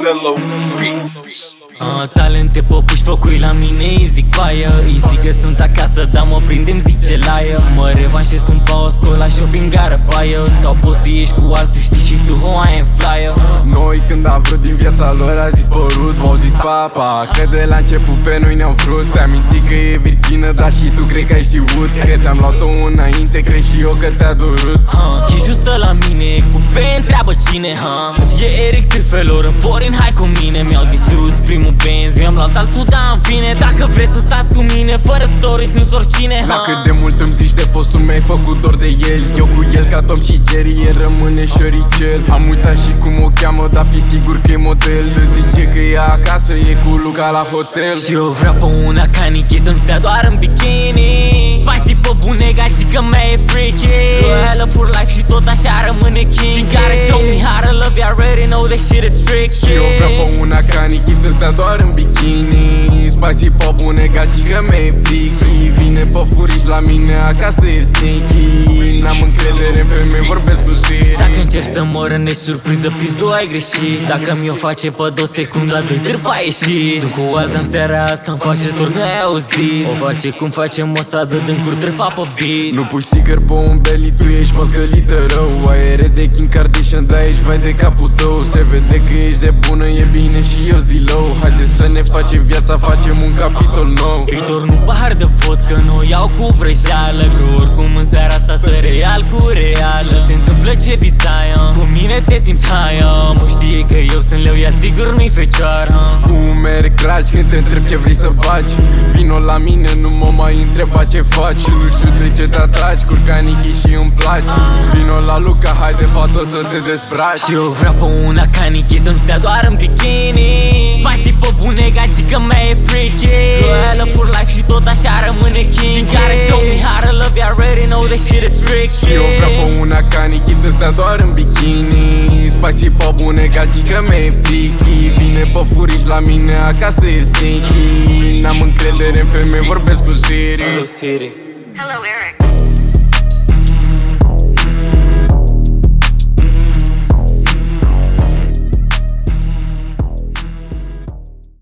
Lelo. Talente popuși focui la mine, îi zic fire. Îi zic că sunt acasă, dar mă prindem, zic ce laie. Mă revanșez cumva, o scol la shopping, gara baie. Sau poți să ieși cu altul, știi și tu, I am flyer. Noi când am vrut din viața lor a zis părut, v-au zis papa. Că de la început pe noi ne-am vrut. Te-am mințit că e virgină, dar și tu cred că ai știut. Că ți-am luat-o înainte, cred și eu că te-a durut. Chișu stă la mine, cu pe întreabă cine, E Eric Târfelor în foreign, hai cu mine. Mi-au distrus primul Benz, mi-am luat altul, dar în fine. Dacă vreți să stați cu mine, fără stories, nu-s oricine, La cât de mult îmi zici de fostul meu, ai făcut dor de el. Eu cu el ca Tom și Jerry, el rămâne șoricel. Am uitat și cum o cheamă, dar fi sigur că e model. Zice că e acasă, e cu Luca la hotel. Și eu vreau pe una ca Nicky să-mi stea doar în bikini. Spicy pe bune, gagică mea e freaky. Loyală for life și tot așa rămâne king. She gotta show me how to love, you already know that shit is tricky. Și eu vreau pe una ca Nicky să stea doar în bikini. Spicy pe bune, gagică mea e freaky. Vine pe furiș la mine acasă, e sneaky. N-am încredere în femei, vorbesc cu serii. Dacă încerci să mă rănești surpriză, pizdu, ai greșit. Dacă mi-o face pe 2 secunde, la 2 târfa ieși. Sunt cu alta în seara asta, îmi face dor, n-ai auzit. O face cum facem o sadă din cur, târfa pe beat. Nu pui sticker pe un belly, tu ești măzgălită rău. Aere de Kim Kardashian, dar ești vai de capul tău. Se vede că ești de bună, e bine și eu zi low. Haide să ne facem viața, facem un capitol nou. Îi torn un pahar de vodka, nu iau cu vrăjeală. Că oricum în seara asta stă real cu reală. Se întâmplă ce bisaia, cu mine te simți haia. Mă știe că eu sunt leu, ea sigur nu-i fecioară. Merg tragi când te întreb ce vrei să faci. Vino la mine, nu mă mai întreba ce faci. Și nu știu de ce te atragi, curcanichi și îmi place. Vino la Luca, haide fată să te dezbraci. Și eu vreau pe una ca Nicky să-mi stea doar în bikini. Spicy pe bune, gagică mea e freaky. Loyală for life și tot așa rămâne king. She gotta show me how to love, you already know that shit is tricky. Și eu vreau pe una ca Nicky să stea doar în bikini. Spicy pe bune, gagică mea e freaky. Vine pe furiș la mine acasă, e sneaky. N-am încredere în femei, vorbesc cu serii. Hello Siri. Hello, Eric.